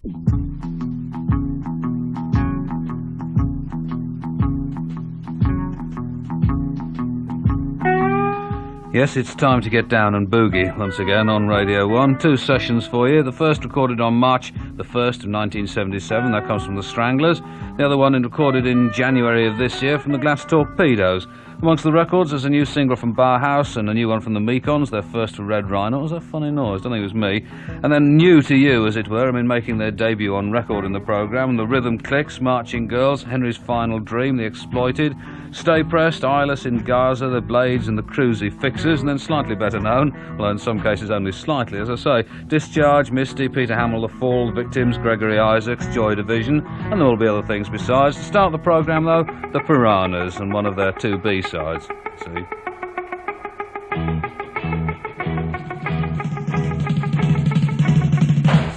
Yes, it's time to get down and boogie once again on Radio 1. 2 sessions for you. The first recorded on March the 1st of 1977. That comes from the Stranglers. The other one recorded in January of this year from the Glass Torpedoes. Amongst the records, there's a new single from Barhouse and a new one from the Mekons, their first for Red Rhino. It was a funny noise, I don't think it was me. And then New to You, as it were, making their debut on record in the programme. The Rhythm Clicks, Marching Girls, Henry's Final Dream, The Exploited, Stay Pressed, Eyeless in Gaza, The Blades and the Cruisy Fixers, and then slightly better known, although in some cases only slightly, as I say, Discharge, Misty, Peter Hamill, The Fall, Victims, Gregory Isaacs, Joy Division, and there will be other things besides. To start the programme, though, the Piranhas and one of their 2 B-sides. See?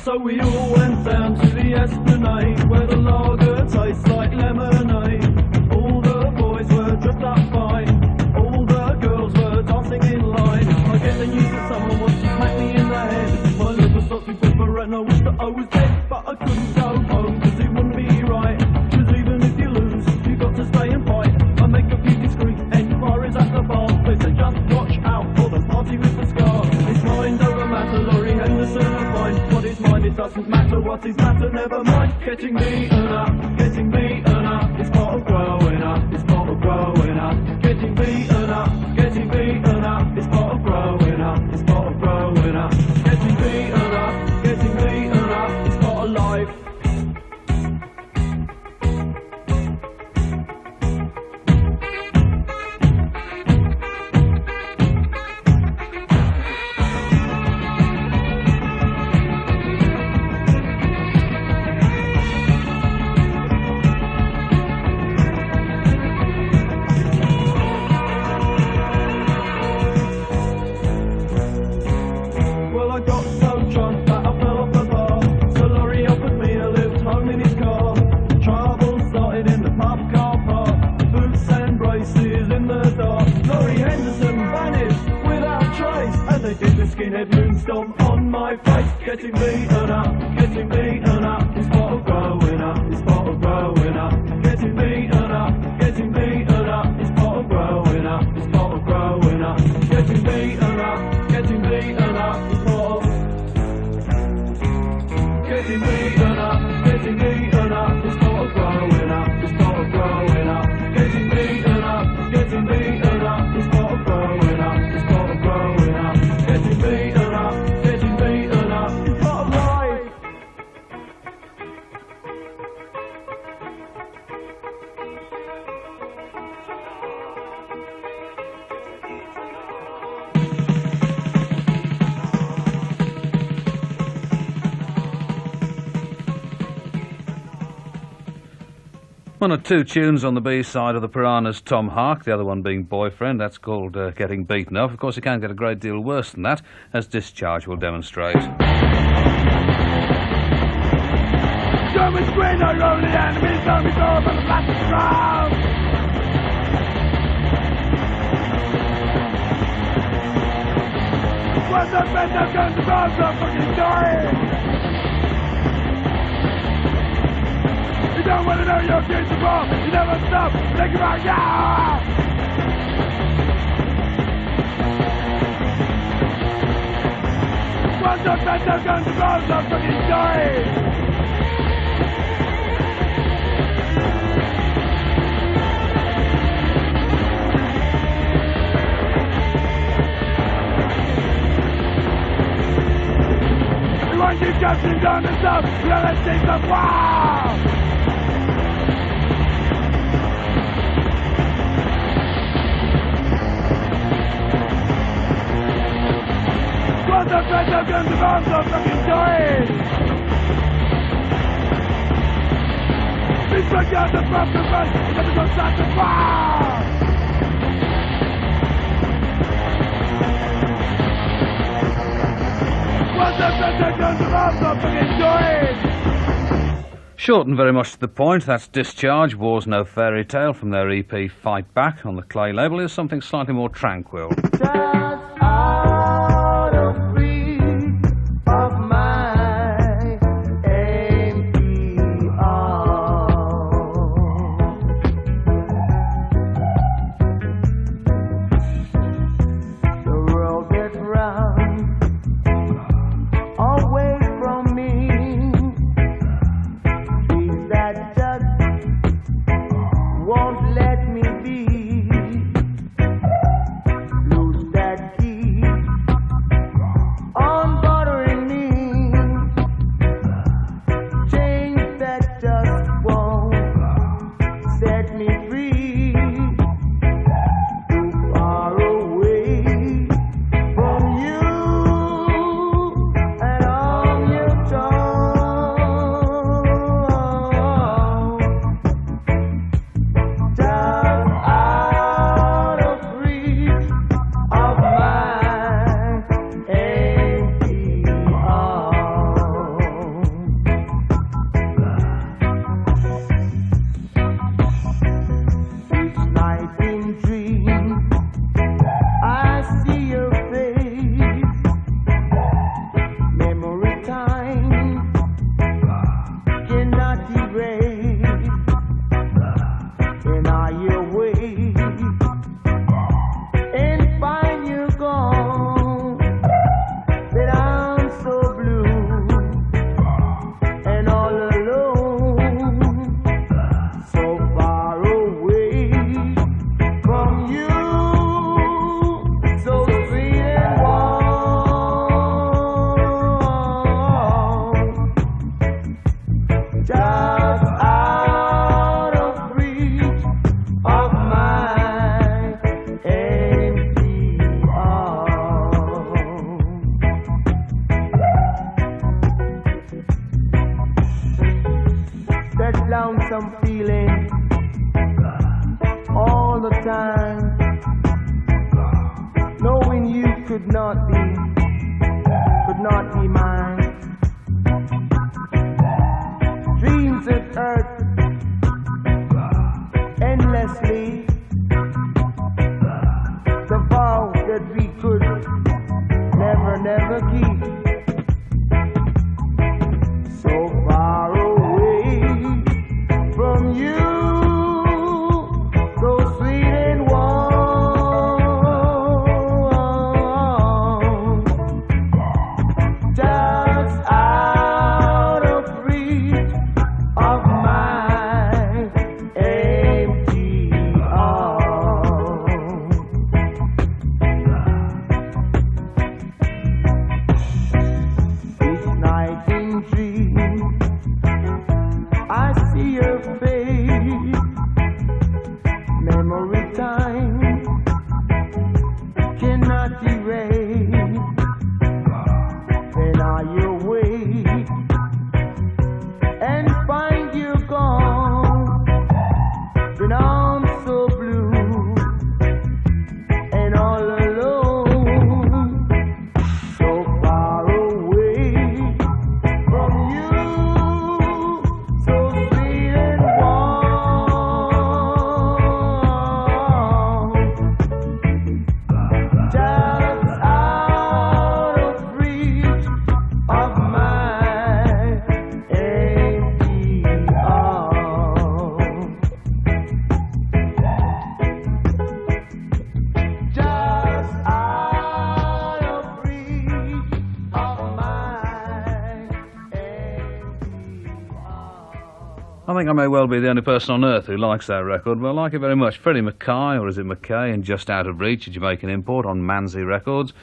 So we all went down to the Esplanade, where the lager tastes like lemonade. All the boys were dressed up fine, all the girls were dancing in line. I get the news that someone wants to smack me in the head. My liver starts to quiver and I wish that I was dead, but I couldn't go home because it wouldn't be right. Because even if you lose, you got to stay and fight. I make a few discreet enquiries at the bar, but they just watch out for the party with the scar. It's mind over matter, Laurie Henderson will find what is mine. It doesn't matter what is matter, never mind. Getting beaten up, it's part of growing up, it's part of growing up. Getting beaten up, it's part of growing up, it's part of growing up. Getting beaten up, it's part of life. Skinhead moonstomp on my face. Getting beaten up, it's part of growing up, it's part of growing up. Getting beaten up, it's part of growing up, it's part of growing up. Getting beaten up, it's part of getting beaten up, it's part of growing up, it's part of growing up. Getting beaten up, it's part of growing up, it's part of growing up. Getting beaten up, it's part of life. One or 2 tunes on the B-side of the Piranhas' Tom Hark, the other one being Boyfriend. That's called Getting Beaten Up. Of course, it can get a great deal worse than that, as Discharge will demonstrate. German screen, I rode the enemies, don't be told by the plastic crowd. When the best of guns and bombs are fucking dying. You don't want to know your kids are wrong. You never stop. Think about ya. Once the best of guns and bombs are fucking dying. You want to keep capturing down and stuff. You gotta take the wow. Once the best of guns and bombs are fucking dying. Please break out the broken face. Never go start the fire. Once the best of guns and bombs are fucking dying. Short and very much to the point, that's Discharge, War's No Fairy Tale, from their EP Fight Back on the Clay label. Is something slightly more tranquil. Out of reach of my aim. just out of reach of my empty arms. That lonesome feeling all the time, knowing you could not be mine. Dreams that hurt endlessly, the vow that we could never keep. So far away from you, so sweet and warm, just out of reach of my empty arms. Each night in dreams I see your face. Memory time cannot erase. Then I awake and find you gone. Then I'm so blue and all alone, so far away from you, so sweet and warm, just out of reach of my empty arms. Just out of reach of my empty arms. I think I may well be the only person on earth who likes that record. Well, I like it very much. Freddie Mackay, or is it McKay, and Just Out of Reach, a Jamaican import on Manzi Records.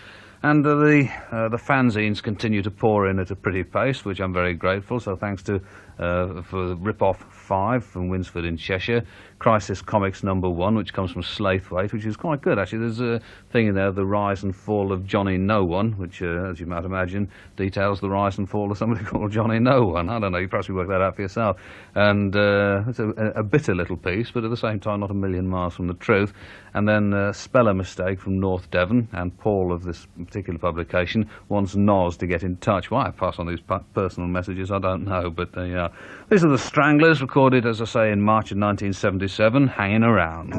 And the fanzines continue to pour in at a pretty pace, which I'm very grateful. So thanks to for Rip-Off 5 from Winsford in Cheshire, Crisis Comics #1, which comes from Slaithwaite, which is quite good actually. There's a thing in there, The Rise and Fall of Johnny No One, which, as you might imagine, details the rise and fall of somebody called Johnny No One. I don't know, you perhaps work that out for yourself. And it's a bitter little piece, but at the same time not a million miles from the truth. And then Speller Mistake from North Devon, and Paul of this particular publication wants Noz to get in touch. Why I pass on these personal messages, I don't know, but yeah. These are the Stranglers, recorded, as I say, in March of 1977, Hanging Around.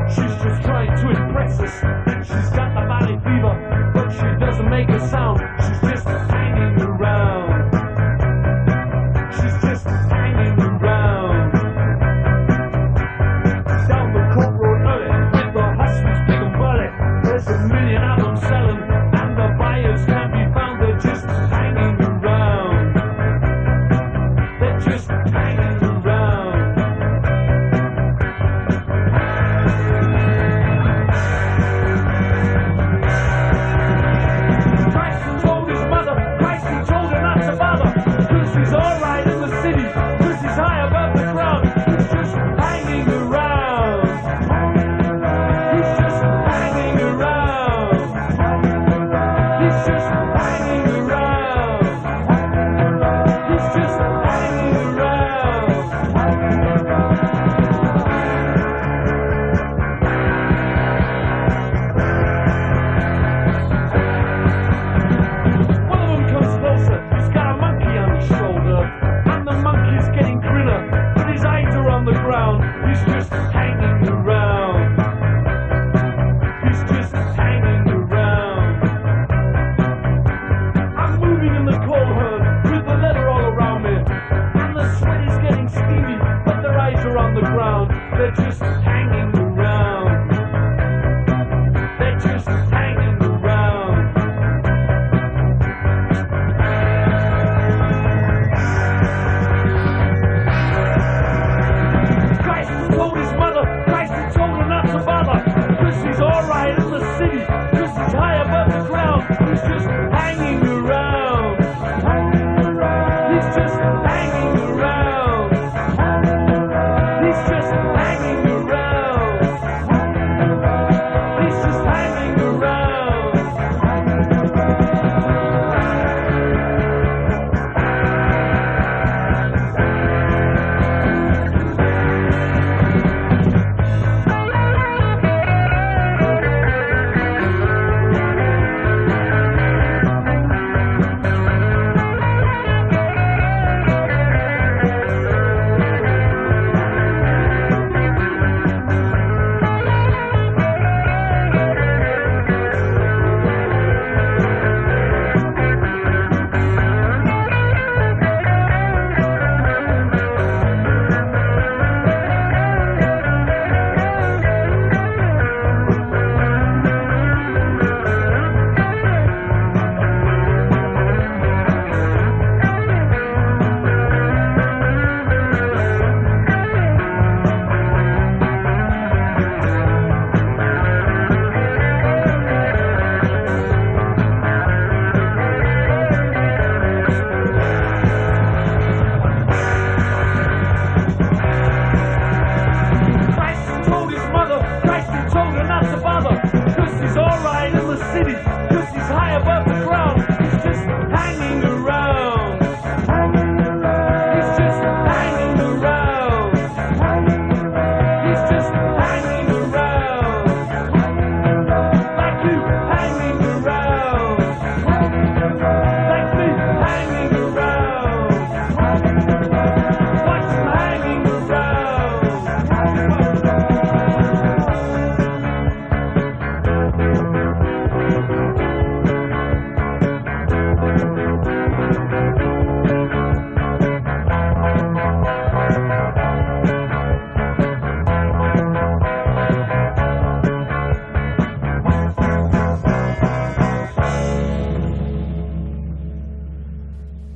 She's just trying to impress us. She's got the valley fever, but she doesn't make a sound. She's just hanging around. She's just hanging around. Down the court road early, with the hustlers big and bully. There's a million albums selling, and the buyers can't be found. They're just hanging around. They're just hanging around. just hanging around. He's just hanging around. He's just hanging around.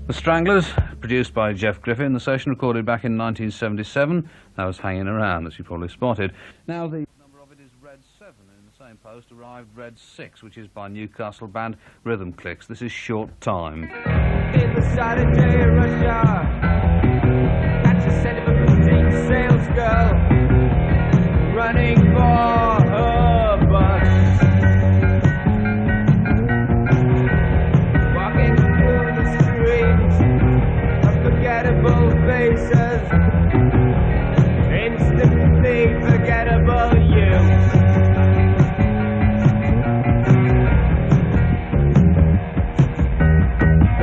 The Stranglers, produced by Jeff Griffin. The session recorded back in 1977. That was Hanging Around, as you probably spotted. Now the number of it is Red 7. In the same post arrived Red 6, which is by Newcastle band Rhythm Clicks. This is Short Time. In the Saturday rush hour, at the center of a deep sales girl, running for her bus. Walking through the streets of forgettable faces, instantly forgettable you.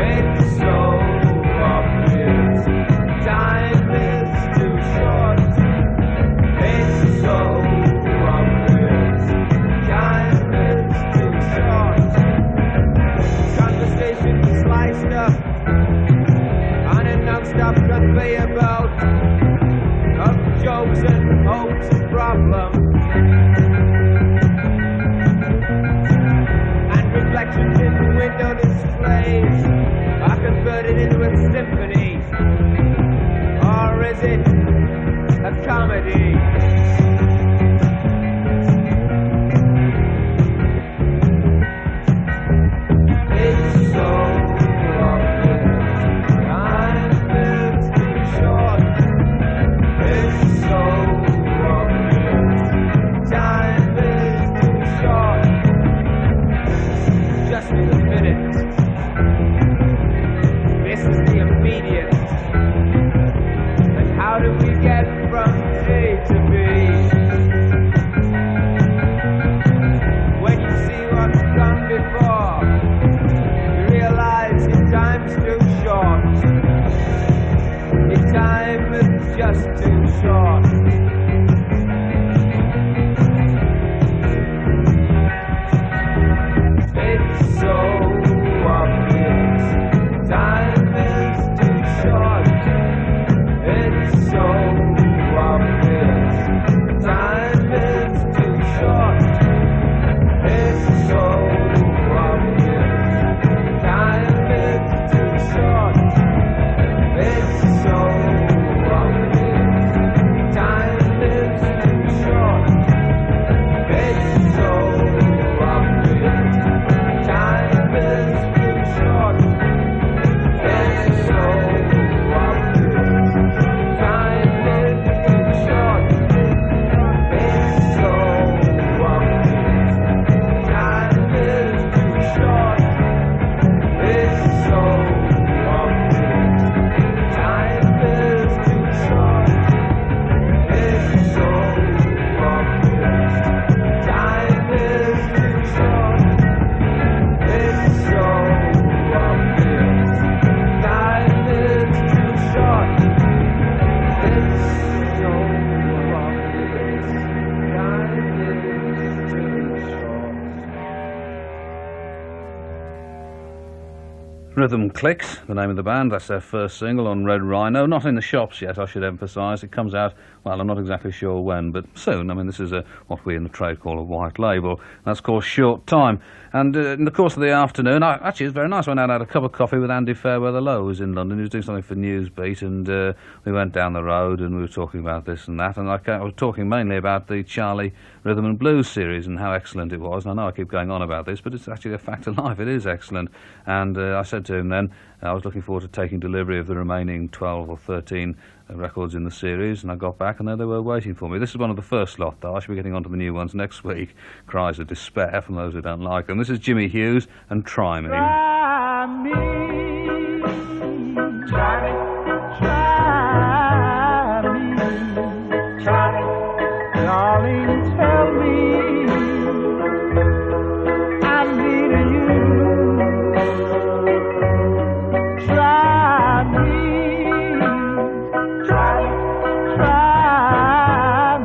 It's so obvious, time is too short. It's so obvious, time is too short. Conversation sliced up on a non-stop conveyor belt of jokes and hopes and problems, and reflections in the window displays are converted into a symphony, or is it a comedy? It's so obvious, time is too short. It's so obvious, time is too short. Just in a minute. This is the immediate. And how do we get from A to B? When you see what's gone before, you realize your time's too short. Your time is just too short. It's so obvious, time is too short. It's so obvious, time is too short. It's so obvious, time is too short. It's so obvious, time Rhythm Clicks, the name of the band. That's their first single on Red Rhino. Not in the shops yet, I should emphasise. It comes out, well, I'm not exactly sure when, but soon. I mean, this is what we in the trade call a white label. That's called Short Time. And in the course of the afternoon, actually, it was very nice. I went out and had a cup of coffee with Andy Fairweather-Lowe, who was in London. He was doing something for Newsbeat, and we went down the road and we were talking about this and that. And I was talking mainly about the Charlie Rhythm and Blues series and how excellent it was. And I know I keep going on about this, but it's actually a fact of life. It is excellent. And I said to him then, I was looking forward to taking delivery of the remaining 12 or 13 records in the series, and I got back and there they were waiting for me. This is one of the first lot, though. I should be getting onto the new ones next week. Cries of despair from those who don't like them. This is Jimmy Hughes and Try Me. Try me, try me, try me, darling, tell me I'm needing you. Try me, try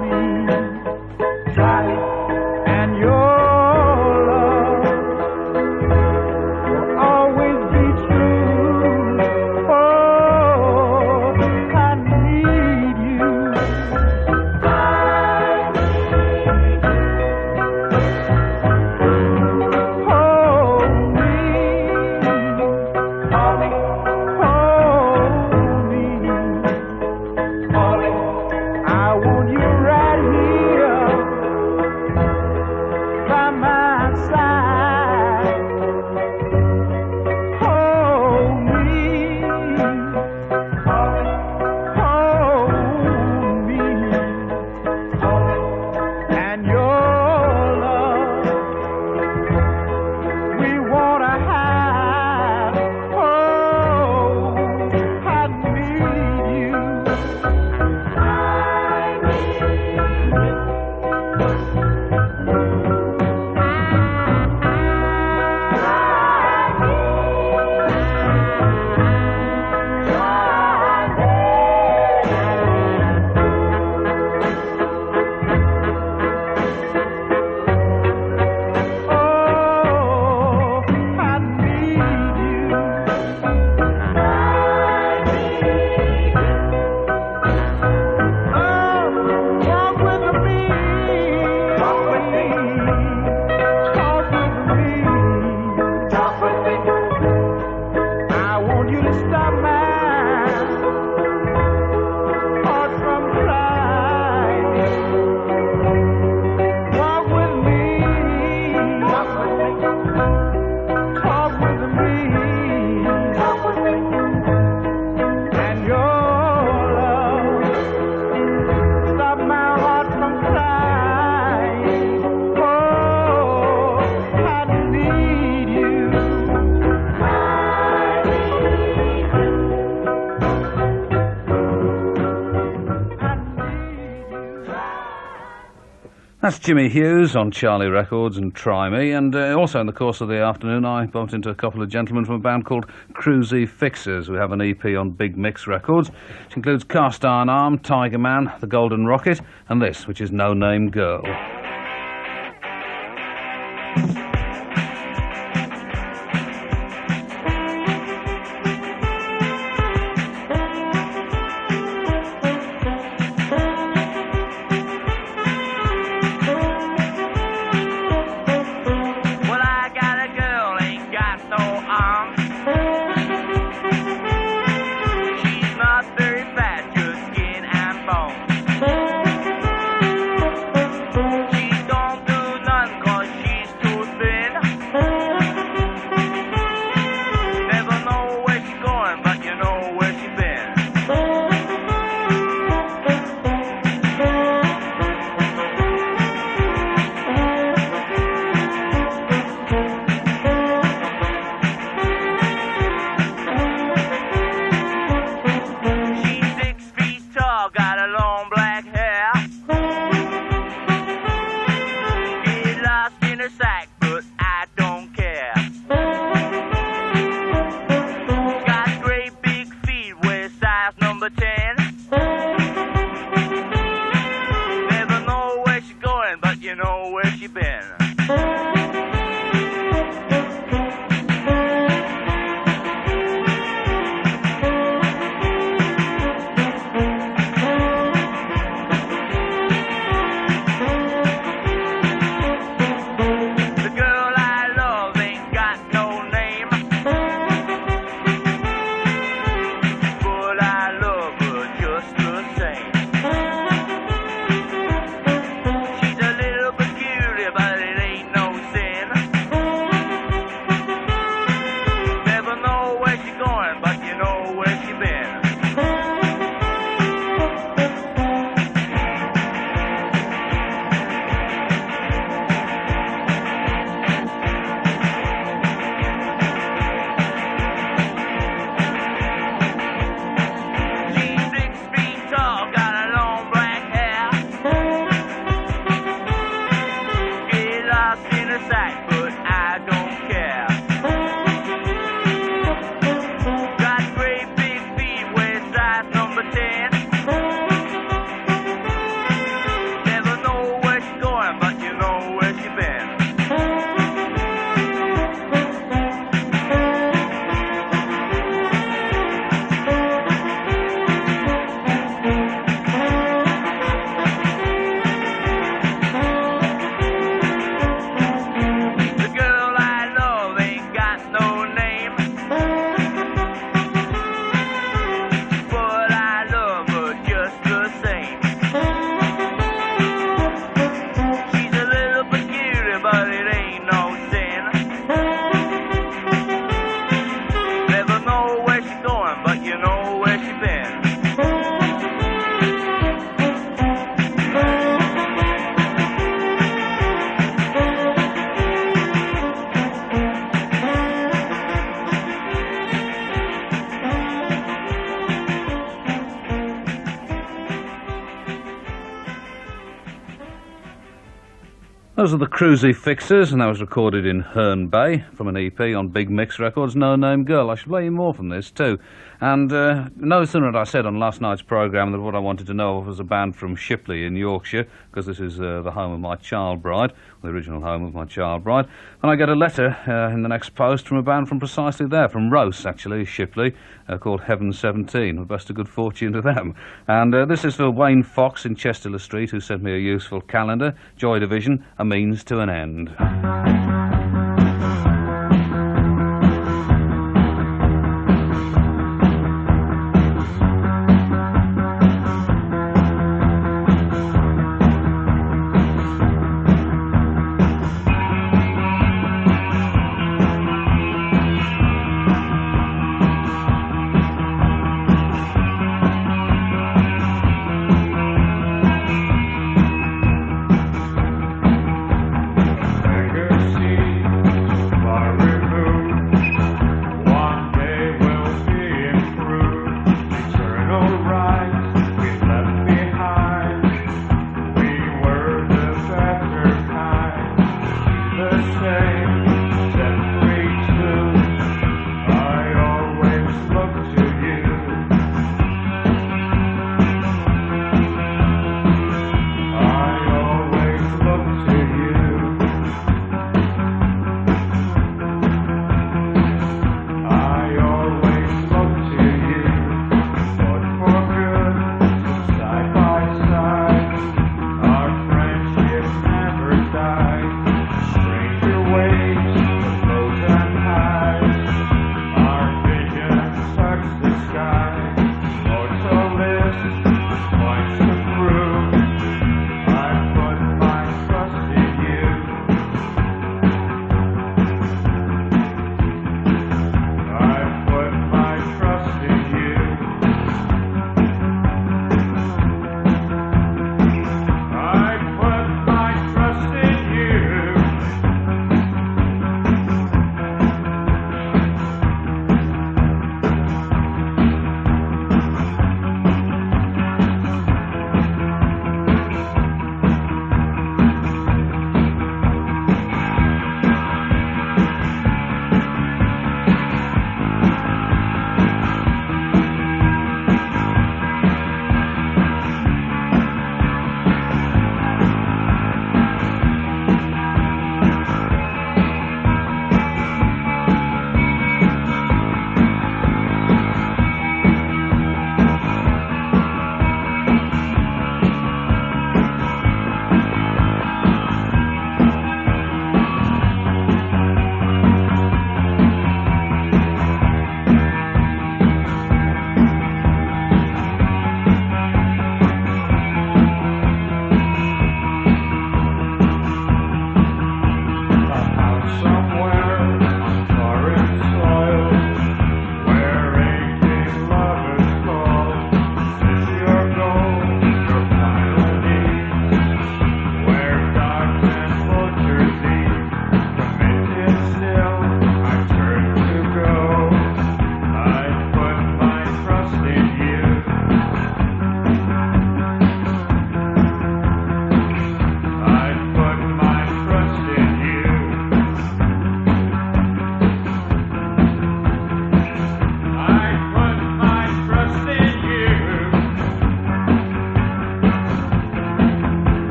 me, try me, and your love will always be true. Oh, I need you. Hold me, hold me, hold me. I want you right here by my side. Hold me, hold me, and your love we wanna have. Oh, I need you. That's Jimmy Hughes on Charlie Records and Try Me. And also in the course of the afternoon, I bumped into a couple of gentlemen from a band called Cruisy Fixers. We have an EP on Big Mix Records, which includes Cast Iron Arm, Tiger Man, The Golden Rocket, and this, which is No Name Girl. number 10. Never know where she's going, but you know where she's been. The girl I love ain't got no name, but I love her just the same. She's a little peculiar, but it ain't no sin. Never know where she's going, but you know where she's been. Those are the Cruisy Fixers, and that was recorded in Herne Bay from an EP on Big Mix Records, No Name Girl. I should play you more from this too. And no sooner had I said on last night's programme that what I wanted to know of was a band from Shipley in Yorkshire, because this is the home of my child bride, the original home of my child bride. And I get a letter in the next post from a band from precisely there, from Rose actually, Shipley, called Heaven 17. We best of good fortune to them. And this is for Wayne Fox in Chester Street, who sent me a useful calendar, Joy Division, a means to an end. For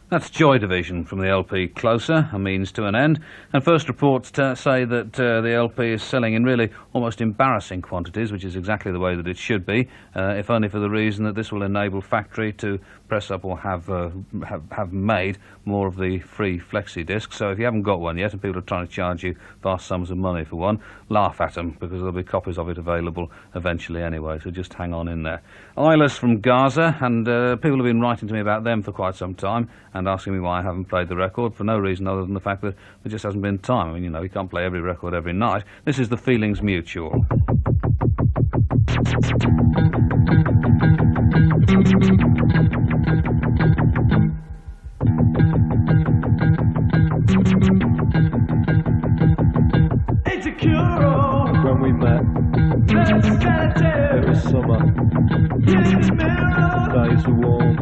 That's Joy Division from the LP Closer, a means to an end. And first reports say that the LP is selling in really almost embarrassing quantities, which is exactly the way that it should be, if only for the reason that this will enable Factory to press up or have made more of the free flexi discs. So if you haven't got one yet and people are trying to charge you vast sums of money for one, laugh at them, because there'll be copies of it available eventually anyway, so just hang on in there. Eyeless from Gaza, and people have been writing to me about them for quite some time and asking me why I haven't played the record, for no reason other than the fact that there just hasn't been time. I mean, you know, you can't play every record every night. This is The Feelings Mutual. It's a cure-all. When we met, it was summer. Days were warm.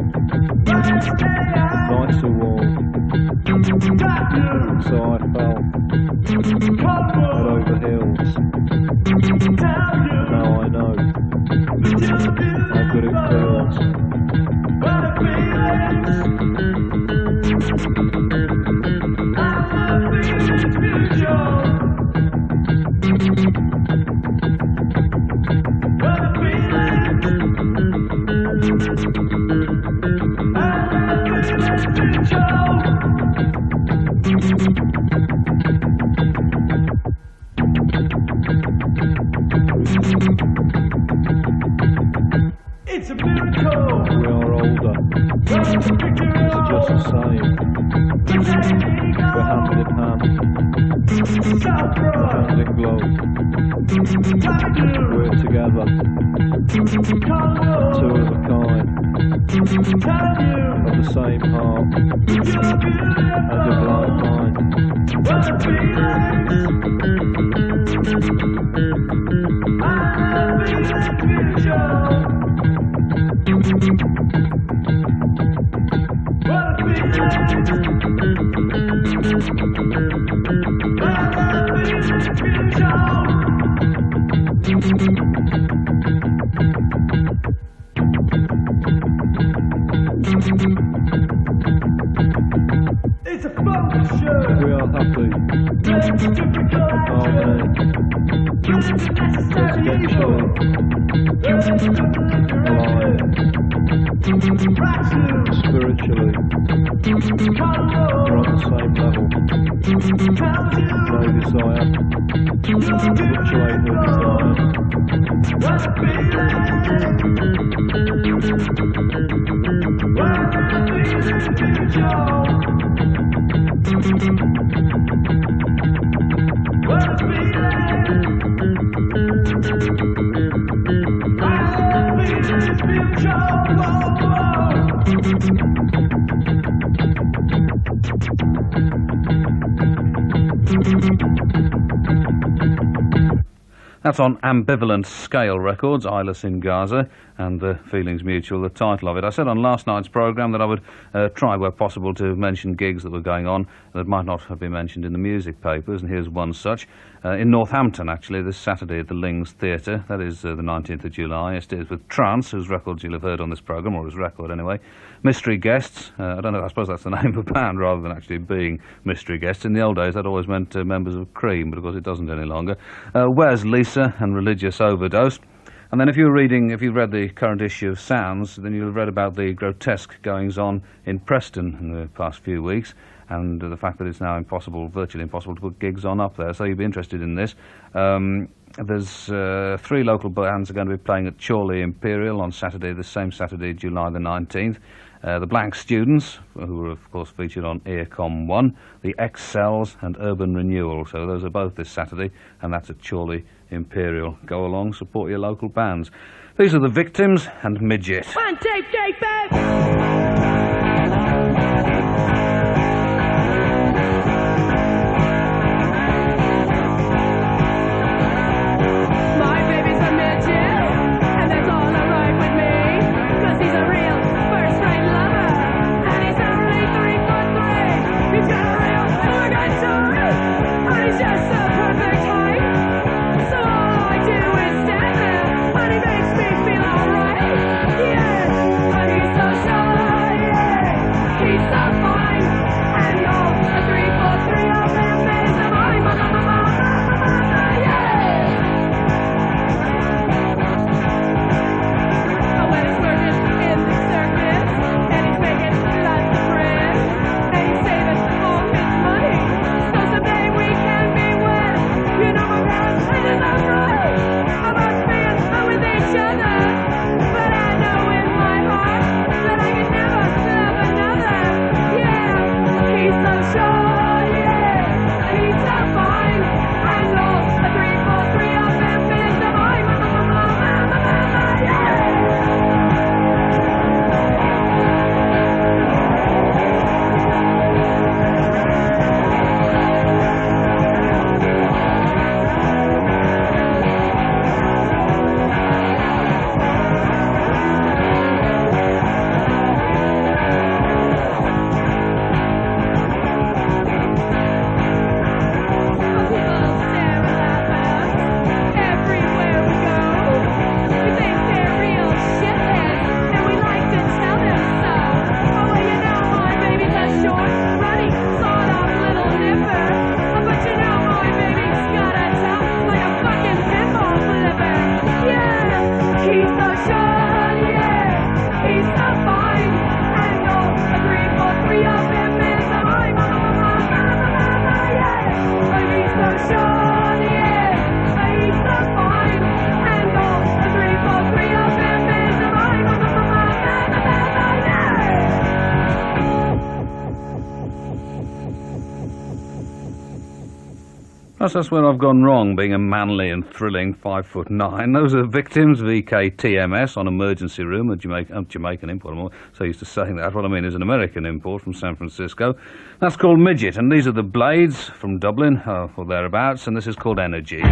Nights were warm. So I fell head over heels. Now I know how good it feels. It's a miracle. We are older. It's just the same. We're hand in hand. We're hand in glove. We're together. Two of a kind. Of the same heart. And a blind mind. It's a function. We are happy. Amen. Residentially. Alive. Spiritually. We're on the same level. No desire. Fluctuate no That's on Ambivalent Scale Records, Eyeless in Gaza, and The Feelings Mutual, the title of it. I said on last night's programme that I would try, where possible, to mention gigs that were going on that might not have been mentioned in the music papers, and here's one such. In Northampton, actually, this Saturday at the Lings Theatre. That is the 19th of July. It is with Trance, whose records you'll have heard on this programme, or his record anyway. Mystery guests. I don't know, I suppose that's the name of a band rather than actually being mystery guests. In the old days, that always meant members of Cream, but of course it doesn't any longer. Where's Lisa and Religious Overdose. And then if you've read the current issue of Sounds, then you'll have read about the grotesque goings-on in Preston in the past few weeks, and the fact that it's now virtually impossible to put gigs on up there. So you'll be interested in this. There's 3 local bands are going to be playing at Chorley Imperial on Saturday, the same Saturday, July the 19th. The Blank Students, who are of course featured on Earcom 1, the X-Cells and Urban Renewal. So those are both this Saturday, and that's at Chorley Imperial. Go along, support your local bands. These are The Victims and Midget. One, two, three, four. So That's where I've gone wrong, being a manly and thrilling 5'9". Those are victims of EKTMS on Emergency Room, a Jamaican import. I'm so used to saying that. What I mean is an American import from San Francisco. That's called Midget, and these are the Blades from Dublin, or thereabouts, and this is called Energy.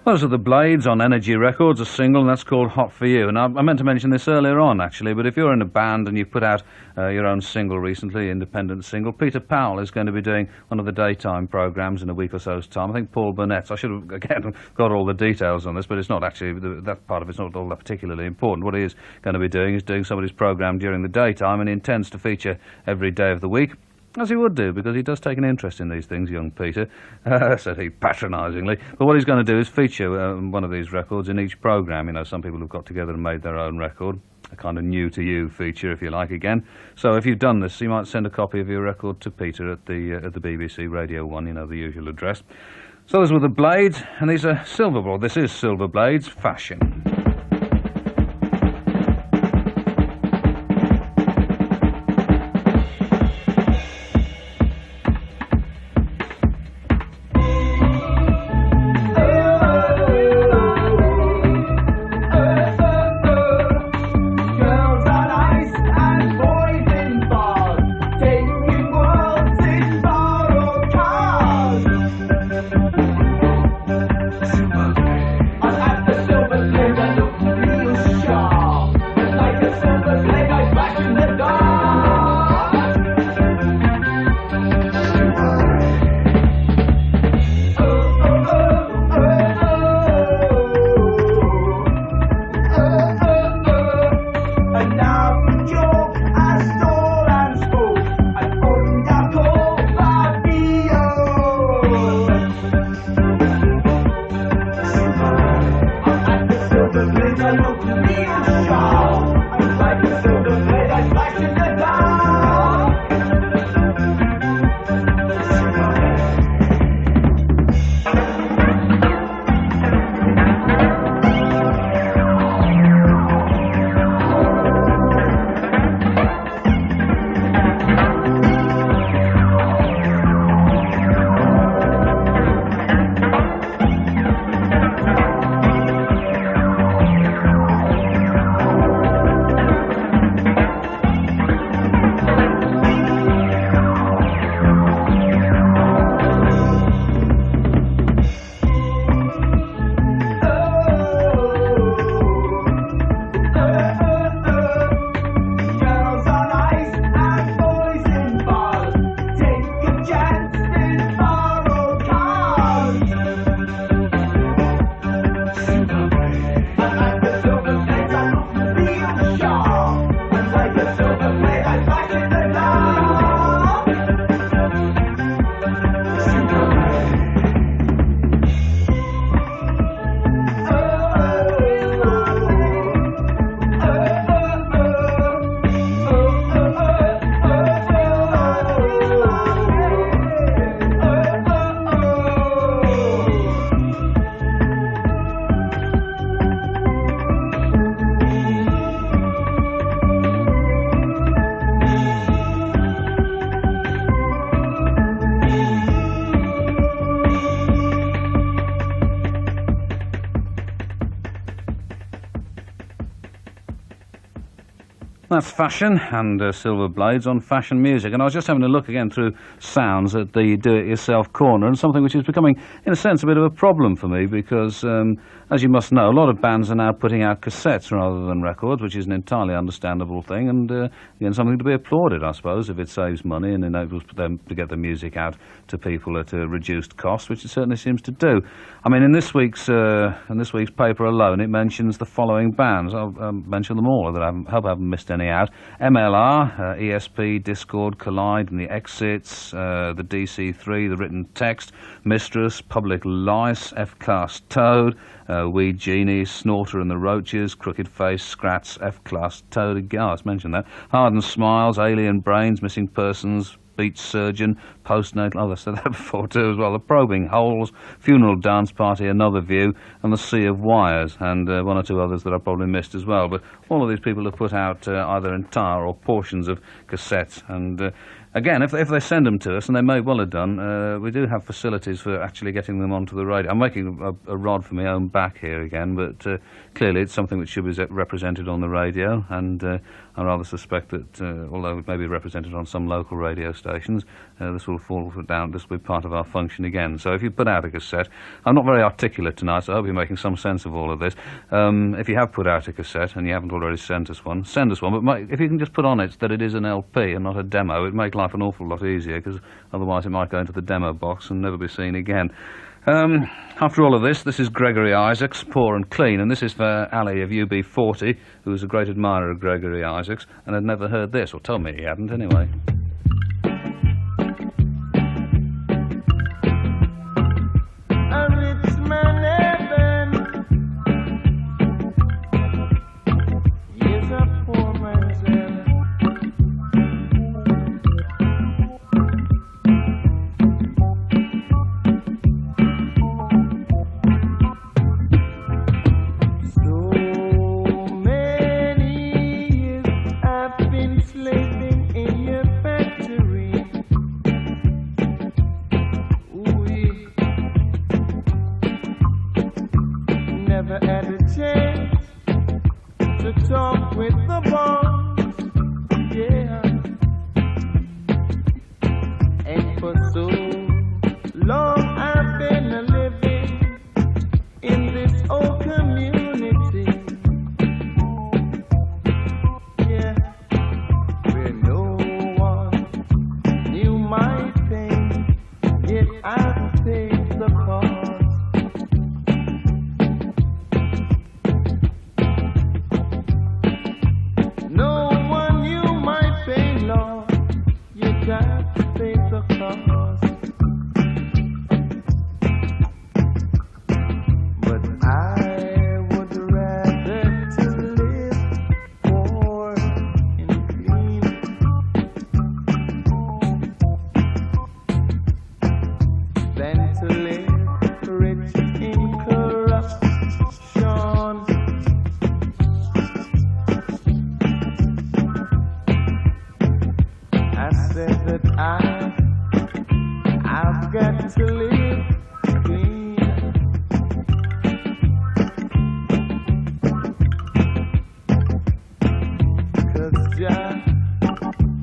Those are the Blades on Energy Records, a single, and that's called Hot For You. And I meant to mention this earlier on, actually, but if you're in a band and you've put out your own single recently, independent single, Peter Powell is going to be doing one of the daytime programmes in a week or so's time. I think Paul Burnett's. I should have, again, got all the details on this, but it's not actually, that part of it's not all that particularly important. What he is going to be doing is doing somebody's programme during the daytime, and he intends to feature every day of the week. As he would do, because he does take an interest in these things, young Peter, said he patronisingly. But what he's going to do is feature one of these records in each programme. You know, some people have got together and made their own record, a kind of new-to-you feature, if you like, again. So if you've done this, you might send a copy of your record to Peter at the BBC Radio 1, you know, the usual address. So those were the Blades, and these are this is Silver Blades, Fashion. Silver That's Fashion and Silver Blades on Fashion Music. And I was just having a look again through sounds at the do-it-yourself corner, and something which is becoming, in a sense, a bit of a problem for me because, as you must know, a lot of bands are now putting out cassettes rather than records, which is an entirely understandable thing, and again, something to be applauded, I suppose, if it saves money and enables them to get the music out to people at a reduced cost, which it certainly seems to do. I mean, in this week's paper alone, it mentions the following bands. I'll mention them all, that I hope I haven't missed any out. MLR, ESP, Discord, Collide, and the Exits, the DC3, the Written Text, Mistress, Public Lice, F-Class Toad, Weed Genie, Snorter and the Roaches, Crooked Face, Scrats, F-Class Toad, again, I mentioned that, Hardened Smiles, Alien Brains, Missing Persons, Beach Surgeon, Postnatal, I've said that before too as well, The Probing Holes, Funeral Dance Party, Another View, and The Sea of Wires, and one or two others that I probably missed as well. But all of these people have put out either entire or portions of cassettes, and again, if they send them to us, and they may well have done, we do have facilities for actually getting them onto the radio. I'm making a rod for my own back here again, but clearly it's something which should be represented on the radio, and I rather suspect that, although it may be represented on some local radio stations, this will fall down, this will be part of our function again. So if you put out a cassette, I'm not very articulate tonight, so I hope you're making some sense of all of this. If you have put out a cassette and you haven't already send us one, but if you can just put on it that it is an LP and not a demo, it'd make life an awful lot easier, because otherwise it might go into the demo box and never be seen again. After all of this is Gregory Isaacs, Poor and Clean, and this is for Ali of UB40, who was a great admirer of Gregory Isaacs and had never heard this, or told me he hadn't anyway.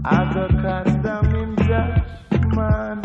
I got custom in judgment.